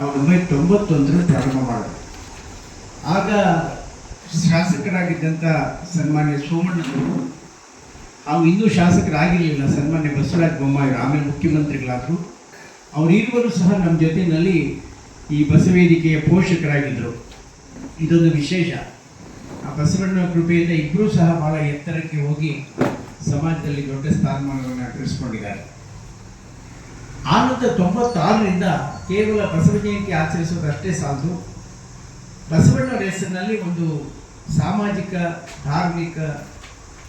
1991 ಪ್ರಾರಂಭ ಮಾಡಿದ್ರು. ಆಗ ಶಾಸಕರಾಗಿದ್ದಂಥ ಸನ್ಮಾನ್ಯ ಸೋಮಣ್ಣವರು ಹಾಗೂ ಇನ್ನೂ ಶಾಸಕರಾಗಿರಲಿಲ್ಲ ಸನ್ಮಾನ್ಯ ಬಸವರಾಜ ಬೊಮ್ಮಾಯಿ ಆಮೇಲೆ ಮುಖ್ಯಮಂತ್ರಿಗಳಾದರು. ಅವರಿರುವರು ಸಹ ನಮ್ಮ ಜೊತೆಯಲ್ಲಿ ಈ ಬಸವೇದಿಕೆಯ ಪೋಷಕರಾಗಿದ್ದರು. ಇದೊಂದು ವಿಶೇಷ. ಆ ಬಸವಣ್ಣ ಕೃಪೆಯಿಂದ ಇಬ್ಬರೂ ಸಹ ಭಾಳ ಎತ್ತರಕ್ಕೆ ಹೋಗಿ ಸಮಾಜದಲ್ಲಿ ದೊಡ್ಡ ಸ್ಥಾನಮಾನವನ್ನು ಗಳಿಸ್ಕೊಂಡಿದ್ದಾರೆ. ಆನಂತರ 96ರಿಂದ ಕೇವಲ ಬಸವ ಜಯಂತಿ ಆಚರಿಸೋದಷ್ಟೇ ಸಾಲದು, ಬಸವಣ್ಣವರ ಹೆಸರಿನಲ್ಲಿ ಒಂದು ಸಾಮಾಜಿಕ, ಧಾರ್ಮಿಕ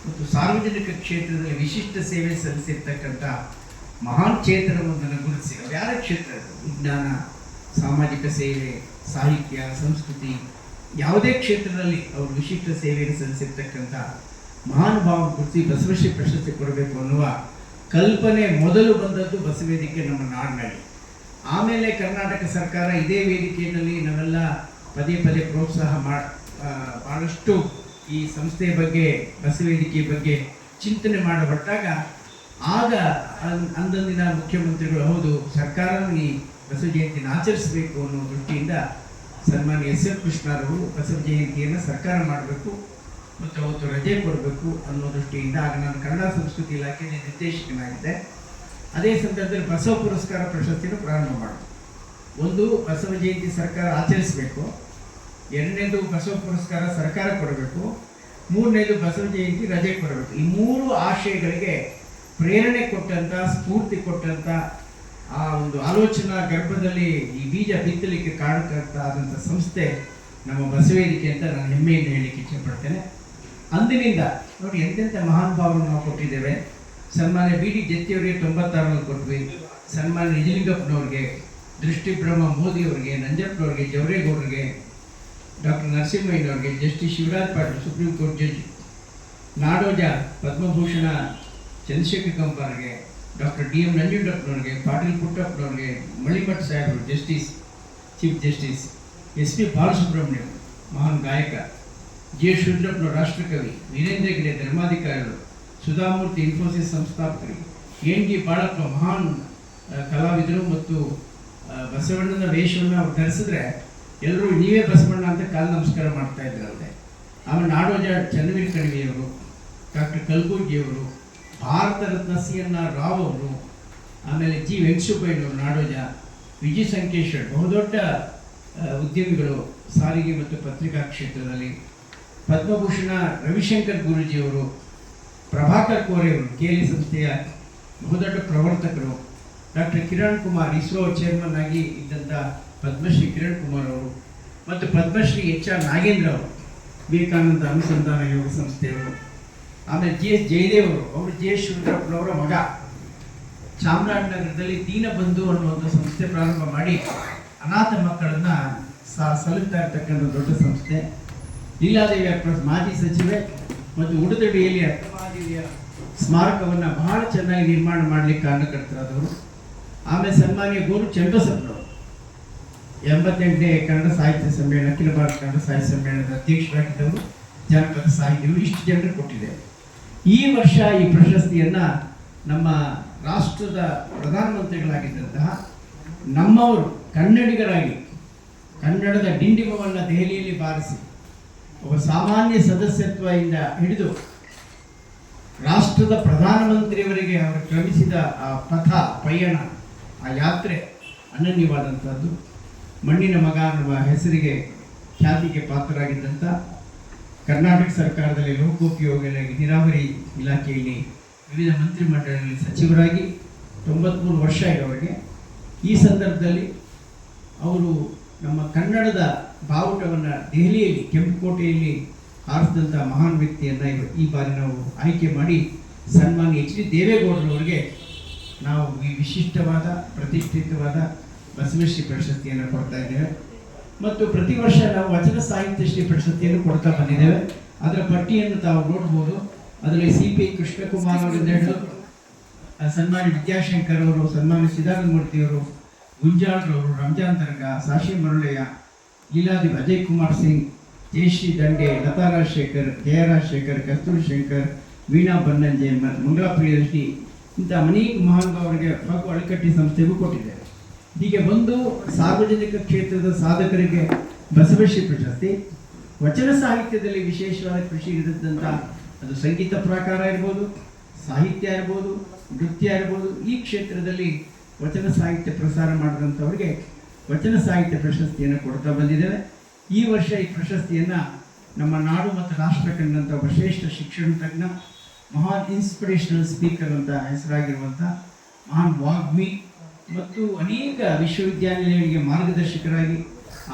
ಮತ್ತು ಸಾರ್ವಜನಿಕ ಕ್ಷೇತ್ರದಲ್ಲಿ ವಿಶಿಷ್ಟ ಸೇವೆ ಸಲ್ಲಿಸಿರ್ತಕ್ಕಂಥ ಮಹಾನ್ ಚೇತನವೊಂದನ್ನು ಗುರುತಿಸಿ, ಯಾರ ಕ್ಷೇತ್ರ, ವಿಜ್ಞಾನ, ಸಾಮಾಜಿಕ ಸೇವೆ, ಸಾಹಿತ್ಯ, ಸಂಸ್ಕೃತಿ, ಯಾವುದೇ ಕ್ಷೇತ್ರದಲ್ಲಿ ಅವರು ವಿಶಿಷ್ಟ ಸೇವೆಯನ್ನು ಸಲ್ಲಿಸಿರ್ತಕ್ಕಂಥ ಮಹಾನುಭಾವ ಗುರುತಿಸಿ ಬಸವಶ್ರೀ ಪ್ರಶಸ್ತಿ ಕೊಡಬೇಕು ಅನ್ನುವ ಕಲ್ಪನೆ ಮೊದಲು ಬಂದದ್ದು ಬಸವೇದಿಕೆ ನಮ್ಮ ನಾಡಿನಲ್ಲಿ. ಆಮೇಲೆ ಕರ್ನಾಟಕ ಸರ್ಕಾರ ಇದೇ ವೇದಿಕೆಯಲ್ಲಿ ನಾವೆಲ್ಲ ಪದೇ ಪದೇ ಪ್ರೋತ್ಸಾಹ ಭಾಳಷ್ಟು ಈ ಸಂಸ್ಥೆಯ ಬಗ್ಗೆ, ಬಸವೇದಿಕೆಯ ಬಗ್ಗೆ ಚಿಂತನೆ ಮಾಡಬಟ್ಟಾಗ ಆಗ ಅಂದಿನ ಮುಖ್ಯಮಂತ್ರಿಗಳು ಹೌದು ಸರ್ಕಾರ ಈ ಬಸವ ಜಯಂತಿಯನ್ನು ಆಚರಿಸಬೇಕು ಅನ್ನೋ ದೃಷ್ಟಿಯಿಂದ ಸನ್ಮಾನ್ಯ ಎಸ್ ಎಲ್ ಕೃಷ್ಣರವರು ಬಸವ ಜಯಂತಿಯನ್ನು ಸರ್ಕಾರ ಮಾಡಬೇಕು ಮತ್ತು ಅವತ್ತು ರಜೆ ಕೊಡಬೇಕು ಅನ್ನೋ ದೃಷ್ಟಿಯಿಂದ ಆಗ ನಾನು ಕನ್ನಡ ಸಂಸ್ಕೃತಿ ಇಲಾಖೆಯಲ್ಲಿ ನಿರ್ದೇಶಕನಾಗಿದ್ದೆ. ಅದೇ ಸಂದರ್ಭದಲ್ಲಿ ಬಸವ ಪುರಸ್ಕಾರ ಪ್ರಶಸ್ತಿಯನ್ನು ಪ್ರಾರಂಭ ಮಾಡಿದೆ. ಒಂದು, ಬಸವ ಜಯಂತಿ ಸರ್ಕಾರ ಆಚರಿಸಬೇಕು. ಎರಡನೇದು, ಬಸವ ಪುರಸ್ಕಾರ ಸರ್ಕಾರ ಕೊಡಬೇಕು. ಮೂರನೇದು, ಬಸವ ಜಯಂತಿ ರಜೆ ಕೊಡಬೇಕು. ಈ ಮೂರು ಆಶಯಗಳಿಗೆ ಪ್ರೇರಣೆ ಕೊಟ್ಟಂಥ, ಸ್ಫೂರ್ತಿ ಕೊಟ್ಟಂಥ, ಆ ಒಂದು ಆಲೋಚನಾ ಗರ್ಭದಲ್ಲಿ ಈ ಬೀಜ ಬಿತ್ತಲಿಕ್ಕೆ ಕಾರಣಕರ್ತಾದಂಥ ಸಂಸ್ಥೆ ನಮ್ಮ ಬಸವೇದಿಕೆ ಅಂತ ನಾನು ಹೆಮ್ಮೆಯಿಂದ ಹೇಳಲಿಕ್ಕೆ ಇಚ್ಛೆಪಡ್ತೇನೆ. ಅಂದಿನಿಂದ ನೋಡಿ ಎಂತೆಂಥ ಮಹಾನ್ ಭಾವವನ್ನು ನಾವು ಕೊಟ್ಟಿದ್ದೇವೆ. ಸನ್ಮಾನ್ಯ ಬಿ ಡಿ ಜತ್ತಿಯವರಿಗೆ 96ರಲ್ಲಿ ಕೊಟ್ವಿ, ಸನ್ಮಾನ್ಯ ನಿಜಲಿಂಗಪ್ಪನವ್ರಿಗೆ, ದೃಷ್ಟಿಬ್ರಹ್ಮ ಮೋದಿಯವರಿಗೆ, ನಂಜಪ್ಪನವ್ರಿಗೆ, ಜವರೇಗೌಡರಿಗೆ, ಡಾಕ್ಟರ್ ನರಸಿಂಹಯ್ಯನವ್ರಿಗೆ, justice Shivraj Patil supreme court judge, ನಾಡೋಜ ಪದ್ಮಭೂಷಣ ಚಂದ್ರಶೇಖರ್ ಕಂಪಾರ್ಗೆ, ಡಾಕ್ಟರ್ ಡಿ ಎಂ ನಂಜುಂಡಪ್ಪನವ್ರಿಗೆ, ಪಾಟೀಲ್ ಪುಟ್ಟಪ್ಪನವ್ರಿಗೆ, ಮಳಿಮಠ್ ಸಾಹೇಬರು justice, chief justice, S P Balasubrahmanyam ಮಹಾನ್ ಗಾಯಕ, ಜೆ ಶೂದ್ರಪ್ಪನವರು ರಾಷ್ಟ್ರಕವಿ, ವೀರೇಂದ್ರ ಹೆಗ್ಗಡೆ ಧರ್ಮಾಧಿಕಾರಿಗಳು, ಸುಧಾಮೂರ್ತಿ ಇನ್ಫೋಸಿಸ್ ಸಂಸ್ಥಾಪಕರು, ಎನ್ ಡಿ ಬಾಳಪ್ಪ ಮಹಾನ್ ಕಲಾವಿದರು ಮತ್ತು ಬಸವಣ್ಣನ ವೇಷವನ್ನು ಅವ್ರು ಧರಿಸಿದ್ರೆ ಎಲ್ಲರೂ ನೀವೇ ಬಸವಣ್ಣ ಅಂತ ಕಾಲು ನಮಸ್ಕಾರ ಮಾಡ್ತಾ ಇದ್ರಂತೆ. ಆಮೇಲೆ ನಾಡೋಜ Channaveera ಕಣಿವೆಯವರು, doctor ಕಲ್ಬುರ್ಗಿಯವರು, Bharat Ratna C N R Rao ಅವರು, ಆಮೇಲೆ ಜಿ ವೆಂಕಟಸುಬ್ಬಯ್ಯನವರು ನಾಡೋಜ, ವಿಜಯ ಸಂಕೇಶ್ವರ್ ಬಹುದೊಡ್ಡ ಉದ್ಯಮಿಗಳು ಸಾರಿಗೆ ಮತ್ತು ಪತ್ರಿಕಾ ಕ್ಷೇತ್ರದಲ್ಲಿ, ಪದ್ಮಭೂಷಣ ರವಿಶಂಕರ್ ಗುರೂಜಿಯವರು, ಪ್ರಭಾಕರ್ ಕೋರೆಯವರು ಕೇಲಿ ಸಂಸ್ಥೆಯ ಬಹುದೊಡ್ಡ ಪ್ರವರ್ತಕರು, ಡಾಕ್ಟರ್ ಕಿರಣ್ ಕುಮಾರ್ ಇಸ್ರೋ ಚೇರ್ಮನ್ ಆಗಿ ಇದ್ದಂಥ ಪದ್ಮಶ್ರೀ ಕಿರಣ್ ಕುಮಾರ್ ಅವರು, ಮತ್ತು ಪದ್ಮಶ್ರೀ ಎಚ್ ಆರ್ ನಾಗೇಂದ್ರ ಅವರು ವಿವೇಕಾನಂದ ಅನುಸಂಧಾನ ಯೋಗ ಸಂಸ್ಥೆಯವರು, ಆಮೇಲೆ ಜಿ ಎಸ್ ಜಯದೇವ್ ಅವರು ಜೆ ಎಸ್ ಶಿವರಾಜ್ರವರ ಮಗ, ಚಾಮರಾಜನಗರದಲ್ಲಿ ದೀನಬಂಧು ಅನ್ನುವಂಥ ಸಂಸ್ಥೆ ಪ್ರಾರಂಭ ಮಾಡಿ ಅನಾಥ ಮಕ್ಕಳನ್ನು ಸಲುತ್ತಾ ಇರ್ತಕ್ಕಂಥ ದೊಡ್ಡ ಸಂಸ್ಥೆ. ಲೀಲಾದೇವಿ ಮಾಜಿ ಸಚಿವೆ ಮತ್ತು ಉಡುತಡಿಯಲ್ಲಿ ಅಕ್ಕಮಹಾದೇವಿಯ ಸ್ಮಾರಕವನ್ನು ಬಹಳ ಚೆನ್ನಾಗಿ ನಿರ್ಮಾಣ ಮಾಡಲಿಕ್ಕೆ ಕಾರಣಕರ್ತರಾದವರು. ಆಮೇಲೆ ಸನ್ಮಾನ್ಯ ಗೋರು ಚಂದ್ರಸಪ್ಪನವರು 88ನೇ ಕನ್ನಡ ಸಾಹಿತ್ಯ ಸಮ್ಮೇಳನ, ಅಖಿಲ ಭಾರತ ಕನ್ನಡ ಸಾಹಿತ್ಯ ಸಮ್ಮೇಳನದ ಅಧ್ಯಕ್ಷರಾಗಿದ್ದವರು, ಜನಪದ ಸಾಹಿತ್ಯಗಳು, ಇಷ್ಟು ಜನರು ಕೊಟ್ಟಿದೆ. ಈ ವರ್ಷ ಈ ಪ್ರಶಸ್ತಿಯನ್ನು ನಮ್ಮ ರಾಷ್ಟ್ರದ ಪ್ರಧಾನಮಂತ್ರಿಗಳಾಗಿದ್ದಂತಹ ನಮ್ಮವರು ಕನ್ನಡಿಗರಾಗಿ ಕನ್ನಡದ ಡಿಂಡಿಮವನ್ನು ದೆಹಲಿಯಲ್ಲಿ ಬಾರಿಸಿ ಒಬ್ಬ ಸಾಮಾನ್ಯ ಸದಸ್ಯತ್ವದಿಂದ ಹಿಡಿದು ರಾಷ್ಟ್ರದ ಪ್ರಧಾನಮಂತ್ರಿಯವರಿಗೆ ಅವರು ಕ್ರಮಿಸಿದ ಆ ಪಥ ಪಯಣ, ಆ ಯಾತ್ರೆ ಅನನ್ಯವಾದಂಥದ್ದು. ಮಣ್ಣಿನ ಮಗ ಅನ್ನುವ ಹೆಸರಿಗೆ, ಖ್ಯಾತಿಗೆ ಪಾತ್ರರಾಗಿದ್ದಂಥ, ಕರ್ನಾಟಕ ಸರ್ಕಾರದಲ್ಲಿ ಲೋಕೋಪಯೋಗಿ ನೀರಾವರಿ ಇಲಾಖೆಯಲ್ಲಿ ವಿವಿಧ ಮಂತ್ರಿಮಂಡಲಗಳಲ್ಲಿ ಸಚಿವರಾಗಿ 93 ವರ್ಷ ಇರೋರಿಗೆ. ಈ ಸಂದರ್ಭದಲ್ಲಿ ಅವರು ನಮ್ಮ ಕನ್ನಡದ ಬಾವುಟವನ್ನು ದೆಹಲಿಯಲ್ಲಿ ಕೆಂಪುಕೋಟೆಯಲ್ಲಿ ಹಾರಿಸಿದಂಥ ಮಹಾನ್ ವ್ಯಕ್ತಿಯನ್ನು ಈ ಬಾರಿ ನಾವು ಆಯ್ಕೆ ಮಾಡಿ ಸನ್ಮಾನ್ಯ ಎಚ್ ಡಿ ದೇವೇಗೌಡರವರಿಗೆ ನಾವು ಈ ವಿಶಿಷ್ಟವಾದ ಪ್ರತಿಷ್ಠಿತವಾದ ಬಸವಶ್ರೀ ಪ್ರಶಸ್ತಿಯನ್ನು ಕೊಡ್ತಾ ಇದ್ದೇವೆ. ಮತ್ತು ಪ್ರತಿ ವರ್ಷ ನಾವು ವಚನ ಸಾಹಿತ್ಯ ಶ್ರೀ ಪ್ರಶಸ್ತಿಯನ್ನು ಕೊಡ್ತಾ ಬಂದಿದ್ದೇವೆ. ಅದರ ಪಟ್ಟಿಯನ್ನು ತಾವು ನೋಡ್ಬೋದು. ಅದರಲ್ಲಿ ಸಿ ಪಿ ಕೃಷ್ಣಕುಮಾರ್ ಅವರಿಂದ ಹಿಡಿದು ಸನ್ಮಾನ್ಯ ವಿದ್ಯಾಶಂಕರ್ ಅವರು, ಸನ್ಮಾನ್ಯ ಸಿದ್ಧಾನಂದ ಮೂರ್ತಿಯವರು, ಗುಂಜಾಳ್ರವರು, ರಂಜಾನ್ ದರ್ಗಾ, ಸಾಶಿ ಮರುಳಯ್ಯ, ಲೀಲಾದೇವಿ, ಅಜಯ್ ಕುಮಾರ್ ಸಿಂಗ್, ಜಯಶ್ರೀ ದಂಡೆ, ಲತಾ ರಾಜಶೇಖರ್, ಜಯ ರಾಜಶೇಖರ್, ಕಸ್ತೂರಿ ಶಂಕರ್, ವೀಣಾ ಬನ್ನಂಜೆ, ಮಂಗಳಾ ಪ್ರಿಯದರ್ಶಿ, ಇಂಥ ಅನೇಕ ಮಹಾನುಭಾವರಿಗೆ ಹಾಗೂ ಅಳಕಟ್ಟಿ ಸಂಸ್ಥೆಗೂ ಕೊಟ್ಟಿದ್ದೇವೆ. ಹೀಗೆ ಒಂದು ಸಾರ್ವಜನಿಕ ಕ್ಷೇತ್ರದ ಸಾಧಕರಿಗೆ ಬಸವಶ್ರೀ ಪ್ರಶಸ್ತಿ, ವಚನ ಸಾಹಿತ್ಯದಲ್ಲಿ ವಿಶೇಷವಾದ ಕೃಷಿ ಇರದಂಥ ಅದು ಸಂಗೀತ ಪ್ರಾಕಾರ ಇರ್ಬೋದು, ಸಾಹಿತ್ಯ ಇರ್ಬೋದು, ನೃತ್ಯ ಇರ್ಬೋದು, ಈ ಕ್ಷೇತ್ರದಲ್ಲಿ ವಚನ ಸಾಹಿತ್ಯ ಪ್ರಸಾರ ಮಾಡಿದಂಥವ್ರಿಗೆ ವಚನ ಸಾಹಿತ್ಯ ಪ್ರಶಸ್ತಿಯನ್ನು ಕೊಡ್ತಾ ಬಂದಿದ್ದೇವೆ. ಈ ವರ್ಷ ಈ ಪ್ರಶಸ್ತಿಯನ್ನು ನಮ್ಮ ನಾಡು ಮತ್ತು ರಾಷ್ಟ್ರ ಕಂಡಂಥ ಒಬ್ಬ ಶ್ರೇಷ್ಠ ಶಿಕ್ಷಣ ತಜ್ಞ, ಮಹಾನ್ ಇನ್ಸ್ಪಿರೇಷನಲ್ ಸ್ಪೀಕರ್ ಅಂತ ಹೆಸರಾಗಿರುವಂಥ ಮಹಾನ್ ವಾಗ್ಮಿ ಮತ್ತು ಅನೇಕ ವಿಶ್ವವಿದ್ಯಾನಿಲಯಗಳಿಗೆ ಮಾರ್ಗದರ್ಶಕರಾಗಿ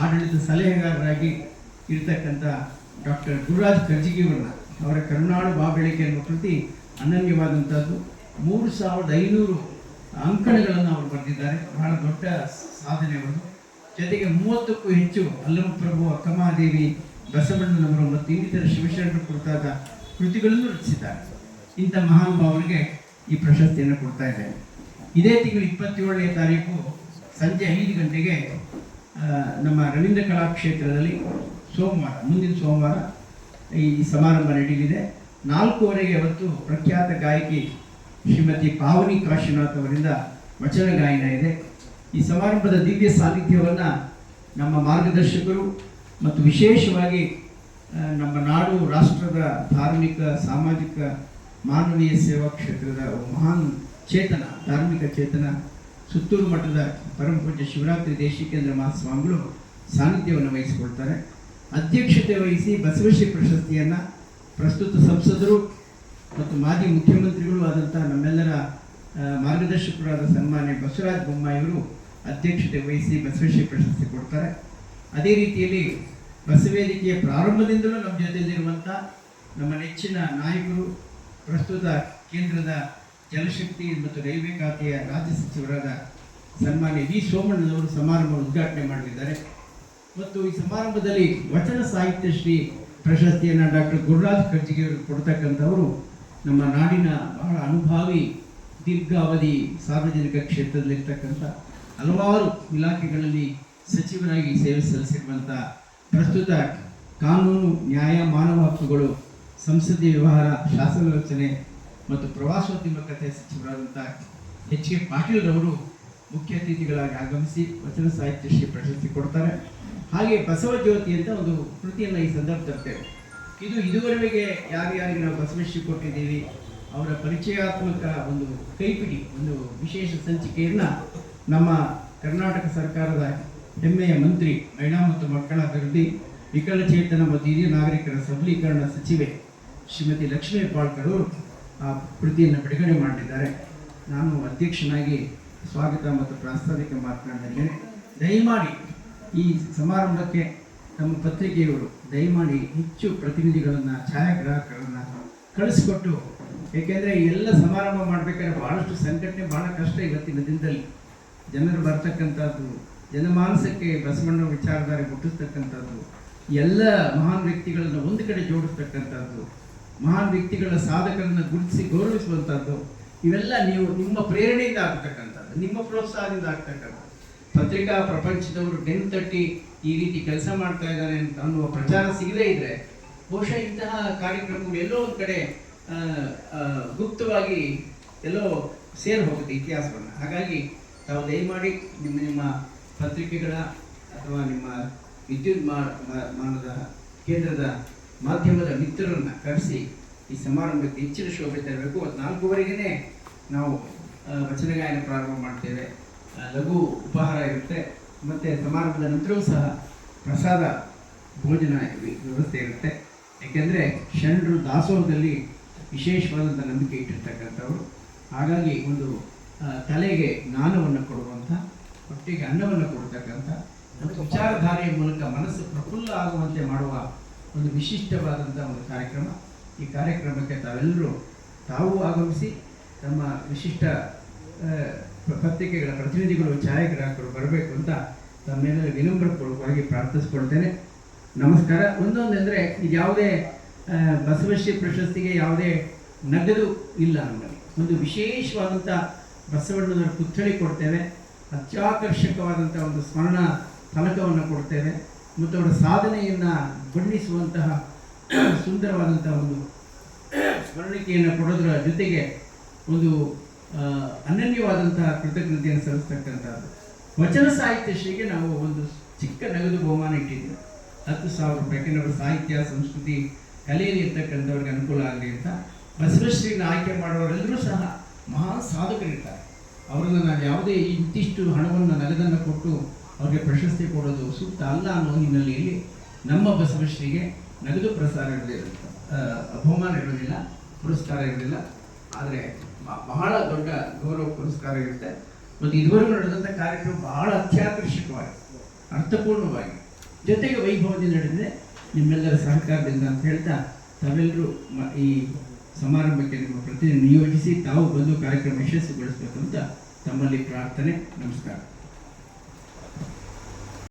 ಆಡಳಿತ ಸಲಹೆಗಾರರಾಗಿ ಇರ್ತಕ್ಕಂಥ ಡಾಕ್ಟರ್ ಗುರುರಾಜ್ ಕರ್ಜಿಗಿಯವರನ್ನ ಅವರ ಕರುನಾಡು ಬಾಬೆಳಕೆ ಅನ್ನುವ ಕೃತಿ ಅನನ್ಯವಾದಂಥದ್ದು. 3500 ಅಂಕಣಗಳನ್ನು ಅವರು ಬರೆದಿದ್ದಾರೆ. ಬಹಳ ದೊಡ್ಡ ಸಾಧನೆ ಅವರು. ಜೊತೆಗೆ 30ಕ್ಕೂ ಹೆಚ್ಚು ಅಲ್ಲಮಪ್ರಭು, ಅಕ್ಕಮಹಾದೇವಿ, ಬಸವಣ್ಣನವರು ಮತ್ತು ಇನ್ನಿತರ ಶಿವಶರಣರ ಕುರಿತಾದ ಕೃತಿಗಳನ್ನು ರಚಿಸಿದ್ದಾರೆ. ಇಂಥ ಮಹಾನ್ ಭಾವರಿಗೆ ಈ ಪ್ರಶಸ್ತಿಯನ್ನು ಕೊಡ್ತಾ ಇದ್ದೇನೆ. ಇದೇ ತಿಂಗಳು 27ನೇ ತಾರೀಕು ಸಂಜೆ 5 ಗಂಟೆಗೆ ನಮ್ಮ ರವೀಂದ್ರ ಕಲಾಕ್ಷೇತ್ರದಲ್ಲಿ ಮುಂದಿನ ಸೋಮವಾರ ಈ ಸಮಾರಂಭ ನಡೆಯಲಿದೆ. 4:15ಗೆ ಅವತ್ತು ಪ್ರಖ್ಯಾತ ಗಾಯಕಿ ಶ್ರೀಮತಿ ಪಾವನಿ ಕಾಶಿನಾಥ್ ಅವರಿಂದ ವಚನ ಗಾಯನ ಇದೆ. ಈ ಸಮಾರಂಭದ ದಿವ್ಯ ಸಾನ್ನಿಧ್ಯವನ್ನು ನಮ್ಮ ಮಾರ್ಗದರ್ಶಕರು ಮತ್ತು ವಿಶೇಷವಾಗಿ ನಮ್ಮ ನಾಡು ರಾಷ್ಟ್ರದ ಧಾರ್ಮಿಕ, ಸಾಮಾಜಿಕ, ಮಾನವೀಯ ಸೇವಾ ಕ್ಷೇತ್ರದ ಮಹಾನ್ ಚೇತನ, ಧಾರ್ಮಿಕ ಚೇತನ, ಸುತ್ತೂರು ಮಠದ ಪರಮ ಪೂಜ್ಯ ಶಿವರಾತ್ರಿ ದೇಶಿಕೇಂದ್ರ ಮಹಾಸ್ವಾಮಿಗಳು ಸಾನ್ನಿಧ್ಯವನ್ನು ವಹಿಸಿಕೊಳ್ತಾರೆ. ಅಧ್ಯಕ್ಷತೆ ವಹಿಸಿ ಬಸವಶ್ರೀ ಪ್ರಶಸ್ತಿಯನ್ನು ಪ್ರಸ್ತುತ ಸಂಸದರು ಮತ್ತು ಮಾಜಿ ಮುಖ್ಯಮಂತ್ರಿಗಳು ಆದಂಥ ನಮ್ಮೆಲ್ಲರ ಮಾರ್ಗದರ್ಶಕರಾದ ಸನ್ಮಾನ್ಯ ಬಸವರಾಜ ಬೊಮ್ಮಾಯಿಯವರು ಅಧ್ಯಕ್ಷತೆ ವಹಿಸಿ ಬಸವಶ್ರೀ ಪ್ರಶಸ್ತಿ ಕೊಡ್ತಾರೆ. ಅದೇ ರೀತಿಯಲ್ಲಿ ಬಸವೇದಿಕೆಯ ಪ್ರಾರಂಭದಿಂದಲೂ ನಮ್ಮ ಜೊತೆಯಲ್ಲಿರುವಂಥ ನಮ್ಮ ನೆಚ್ಚಿನ ನಾಯಕರು, ಪ್ರಸ್ತುತ ಕೇಂದ್ರದ ಜಲಶಕ್ತಿ ಮತ್ತು ರೈಲ್ವೆ ಖಾತೆಯ ರಾಜ್ಯ ಸಚಿವರಾದ ಸನ್ಮಾನ್ಯ ವಿ ಸೋಮಣ್ಣನವರು ಸಮಾರಂಭ ಉದ್ಘಾಟನೆ ಮಾಡಲಿದ್ದಾರೆ. ಮತ್ತು ಈ ಸಮಾರಂಭದಲ್ಲಿ ವಚನ ಸಾಹಿತ್ಯ ಶ್ರೀ ಪ್ರಶಸ್ತಿಯನ್ನು ಡಾಕ್ಟರ್ ಗುರುರಾಜ್ ಕರ್ಜಿಗಿಯವರು ಕೊಡ್ತಕ್ಕಂಥವರು ನಮ್ಮ ನಾಡಿನ ಬಹಳ ಅನುಭಾವಿ, ದೀರ್ಘಾವಧಿ ಸಾರ್ವಜನಿಕ ಕ್ಷೇತ್ರದಲ್ಲಿರ್ತಕ್ಕಂಥ ಹಲವಾರು ಇಲಾಖೆಗಳಲ್ಲಿ ಸಚಿವರಾಗಿ ಸೇವೆ ಸಲ್ಲಿಸಿರುವಂಥ, ಪ್ರಸ್ತುತ ಕಾನೂನು, ನ್ಯಾಯ, ಮಾನವ ಹಕ್ಕುಗಳು, ಸಂಸದೀಯ ವ್ಯವಹಾರ, ಶಾಸನ ರಚನೆ ಮತ್ತು ಪ್ರವಾಸೋದ್ಯಮಕತೆ ಸಚಿವರಾದಂಥ ಎಚ್ ಕೆ ಪಾಟೀಲ್ರವರು ಮುಖ್ಯ ಅತಿಥಿಗಳಾಗಿ ಆಗಮಿಸಿ ವಚನ ಸಾಹಿತ್ಯ ಶ್ರೀ ಪ್ರಶಸ್ತಿ ಕೊಡ್ತಾರೆ. ಹಾಗೆ ಬಸವ ಜ್ಯೋತಿ ಅಂತ ಒಂದು ಕೃತಿಯನ್ನು ಈ ಸಂದರ್ಭ ತರ್ತೇವೆ. ಇದು ಇದುವರೆಗೆ ಯಾರ್ಯಾರಿಗೆ ನಾವು ಬಸವಶ್ರೀ ಕೊಟ್ಟಿದ್ದೀವಿ ಅವರ ಪರಿಚಯಾತ್ಮಕ ಒಂದು ಕೈಪಿಡಿ, ಒಂದು ವಿಶೇಷ ಸಂಚಿಕೆಯನ್ನು ನಮ್ಮ ಕರ್ನಾಟಕ ಸರ್ಕಾರದ ಹೆಮ್ಮೆಯ ಮಂತ್ರಿ, ಮಹಿಳಾ ಮತ್ತು ಮಕ್ಕಳ ಅಭಿವೃದ್ಧಿ, ವಿಕಲಚೇತನ ಮತ್ತು ಹಿರಿಯ ನಾಗರಿಕರ ಸಬಲೀಕರಣ ಸಚಿವೆ ಶ್ರೀಮತಿ ಲಕ್ಷ್ಮೀ ಹೆಬ್ಬಾಳ್ಕರ್ ಅವರು ಆ ಕೃತಿಯನ್ನು ಬಿಡುಗಡೆ ಮಾಡಲಿದ್ದಾರೆ. ನಾನು ಅಧ್ಯಕ್ಷನಾಗಿ ಸ್ವಾಗತ ಮತ್ತು ಪ್ರಾಸ್ತಾವಿಕ ಮಾತನಾಡಿದ್ದೇನೆ. ದಯಮಾಡಿ ಈ ಸಮಾರಂಭಕ್ಕೆ ನಮ್ಮ ಪತ್ರಿಕೆಯವರು ದಯಮಾಡಿ ಹೆಚ್ಚು ಪ್ರತಿನಿಧಿಗಳನ್ನು, ಛಾಯಾಗ್ರಾಹಕರನ್ನು ಕಳಿಸಿಕೊಟ್ಟು, ಏಕೆಂದರೆ ಎಲ್ಲ ಸಮಾರಂಭ ಮಾಡಬೇಕಾದ್ರೆ ಭಾಳಷ್ಟು ಸಂಘಟನೆ, ಭಾಳ ಕಷ್ಟ ಇವತ್ತಿನ ದಿನದಲ್ಲಿ. ಜನರು ಬರ್ತಕ್ಕಂಥದ್ದು, ಜನಮಾನಸಕ್ಕೆ ಬಸವಣ್ಣ ವಿಚಾರಧಾರೆ ಮುಟ್ಟಿಸ್ತಕ್ಕಂಥದ್ದು, ಎಲ್ಲ ಮಹಾನ್ ವ್ಯಕ್ತಿಗಳನ್ನು ಒಂದು ಕಡೆ ಜೋಡಿಸ್ತಕ್ಕಂಥದ್ದು, ಮಹಾನ್ ವ್ಯಕ್ತಿಗಳ ಸಾಧಕರನ್ನು ಗುರುತಿಸಿ ಗೌರವಿಸುವಂಥದ್ದು, ಇವೆಲ್ಲ ನಿಮ್ಮ ಪ್ರೇರಣೆಯಿಂದ ಆಗ್ತಕ್ಕಂಥದ್ದು, ನಿಮ್ಮ ಪ್ರೋತ್ಸಾಹದಿಂದ ಆಗ್ತಕ್ಕಂಥದ್ದು. ಪತ್ರಿಕಾ ಪ್ರಪಂಚದವರು ಬೆನ್ನು ತಟ್ಟಿ ಈ ರೀತಿ ಕೆಲಸ ಮಾಡ್ತಾ ಇದ್ದಾರೆ ಅಂತ ಅನ್ನುವ ಪ್ರಚಾರ ಸಿಗದೇ ಇದ್ದರೆ ಬಹುಶಃ ಇಂತಹ ಕಾರ್ಯಕ್ರಮಗಳು ಎಲ್ಲೋ ಒಂದು ಕಡೆ ಗುಪ್ತವಾಗಿ ಎಲ್ಲೋ ಸೇರಿ ಹೋಗುತ್ತೆ ಇತಿಹಾಸವನ್ನು. ಹಾಗಾಗಿ ತಾವು ದಯಮಾಡಿ ನಿಮ್ಮ ಪತ್ರಿಕೆಗಳ ಅಥವಾ ನಿಮ್ಮ ವಿದ್ಯುನ್ಮಾನದ ಕೇಂದ್ರದ ಮಾಧ್ಯಮದ ಮಿತ್ರರನ್ನು ಕರೆಸಿ ಈ ಸಮಾರಂಭಕ್ಕೆ ಹೆಚ್ಚಿನ ಶೋಭೆ ತರಬೇಕು. 4:15ಗೆ ನಾವು ವಚನ ಗಾಯನ ಪ್ರಾರಂಭ ಮಾಡ್ತೇವೆ. ಲಘು ಉಪಹಾರ ಇರುತ್ತೆ ಮತ್ತು ಸಮಾರಂಭದ ನಂತರವೂ ಸಹ ಪ್ರಸಾದ ಭೋಜನ ವ್ಯವಸ್ಥೆ ಇರುತ್ತೆ. ಏಕೆಂದರೆ ಶರಣರು ದಾಸೋಹದಲ್ಲಿ ವಿಶೇಷವಾದಂಥ ನಂಬಿಕೆ ಇಟ್ಟಿರ್ತಕ್ಕಂಥವ್ರು. ಹಾಗಾಗಿ ಒಂದು ತಲೆಗೆ ಜ್ಞಾನವನ್ನು ಕೊಡುವಂಥ, ಹೊಟ್ಟೆಗೆ ಅನ್ನವನ್ನು ಕೊಡ್ತಕ್ಕಂಥ ಮತ್ತು ವಿಚಾರಧಾರೆಯ ಮೂಲಕ ಮನಸ್ಸು ಪ್ರಫುಲ್ಲ ಆಗುವಂತೆ ಮಾಡುವ ಒಂದು ವಿಶಿಷ್ಟವಾದಂಥ ಒಂದು ಕಾರ್ಯಕ್ರಮ. ಈ ಕಾರ್ಯಕ್ರಮಕ್ಕೆ ತಾವು ಆಗಮಿಸಿ ತಮ್ಮ ವಿಶಿಷ್ಟ ಪತ್ರಿಕೆಗಳ ಪ್ರತಿನಿಧಿಗಳು, ಛಾಯಾಗ್ರಾಹಕರು ಬರಬೇಕು ಅಂತ ತಮ್ಮೆಲ್ಲರ ವಿನಮ್ರಪೂರ್ವಕವಾಗಿ ಪ್ರಾರ್ಥಿಸ್ಕೊಳ್ತೇನೆ. ನಮಸ್ಕಾರ. ಒಂದೊಂದಂದರೆ ಇದು ಯಾವುದೇ ಬಸವಶ್ರೀ ಪ್ರಶಸ್ತಿಗೆ ಯಾವುದೇ ನಗದು ಇಲ್ಲ. ನಮ್ಮಲ್ಲಿ ಒಂದು ವಿಶೇಷವಾದಂಥ ಬಸವಣ್ಣನವರ ಪುತ್ಥಳಿ ಕೊಡ್ತೇವೆ, ಅತ್ಯಾಕರ್ಷಕವಾದಂಥ ಒಂದು ಸ್ಮರಣ ಫಲಕವನ್ನು ಕೊಡ್ತೇವೆ ಮತ್ತು ಅವರ ಸಾಧನೆಯನ್ನು ಬಣ್ಣಿಸುವಂತಹ ಸುಂದರವಾದಂಥ ಒಂದು ಸ್ಮರಣಿಕೆಯನ್ನು ಕೊಡೋದರ ಜೊತೆಗೆ ಒಂದು ಅನನ್ಯವಾದಂತಹ ಕೃತಜ್ಞತೆಯನ್ನು ಸಲ್ಲಿಸ್ತಕ್ಕಂಥದ್ದು. ವಚನ ಸಾಹಿತ್ಯ ಶ್ರೀಗೆ ನಾವು ಒಂದು ಚಿಕ್ಕ ನಗದು ಬಹುಮಾನ ಇಟ್ಟಿದ್ದೀವಿ, 10,000 ರೂಪಾಯಿ. ಯಾಕೆಂದರೆ ಸಾಹಿತ್ಯ ಸಂಸ್ಕೃತಿ ಕಲೆಯಲ್ಲಿ ಇರ್ತಕ್ಕಂಥವ್ರಿಗೆ ಅನುಕೂಲ ಆಗಲಿ ಅಂತ. ಬಸವಶ್ರೀನ ಆಯ್ಕೆ ಮಾಡೋರೆಲ್ಲರೂ ಸಹ ಮಹಾನ್ ಸಾಧಕರಿರ್ತಾರೆ. ಅವರನ್ನು ನಾವು ಯಾವುದೇ ಇಂತಿಷ್ಟು ಹಣವನ್ನು ನಗದನ್ನು ಕೊಟ್ಟು ಅವ್ರಿಗೆ ಪ್ರಶಸ್ತಿ ಕೊಡೋದು ಸೂಕ್ತ ಅಲ್ಲ ಅನ್ನೋ ಹಿನ್ನೆಲೆಯಲ್ಲಿ ನಮ್ಮ ಬಸವಶ್ರೀಗೆ ನಗದು ಪ್ರಸಾರ ಇರೋದಿಲ್ಲ, ಬಹುಮಾನ ಇರೋದಿಲ್ಲ, ಪುರಸ್ಕಾರ ಇರೋದಿಲ್ಲ. ಆದರೆ ಬಹಳ ದೊಡ್ಡ ಗೌರವ ಪುರಸ್ಕಾರ ಇರುತ್ತೆ. ಮತ್ತು ಇದುವರೆಗೂ ನಡೆದಂಥ ಕಾರ್ಯಕ್ರಮ ಬಹಳ ಅತ್ಯಾಕರ್ಷಕವಾಗಿ, ಅರ್ಥಪೂರ್ಣವಾಗಿ, ಜೊತೆಗೆ ವೈಭವದಿಂದ ನಡೆದಿದೆ. ನಿಮ್ಮೆಲ್ಲರ ಸಹಕಾರದಿಂದ ಅಂತ ಹೇಳ್ತಾ ತಾವೆಲ್ಲರೂ ಈ ಸಮಾರಂಭಕ್ಕೆ ನಿಮ್ಮ ಪ್ರತಿನಿಧಿ ನಿಯೋಜಿಸಿ ತಾವು ಬಂದು ಕಾರ್ಯಕ್ರಮ ಯಶಸ್ವಿಗೊಳಿಸಬೇಕು ಅಂತ ತಮ್ಮಲ್ಲಿ ಪ್ರಾರ್ಥನೆ. ನಮಸ್ಕಾರ.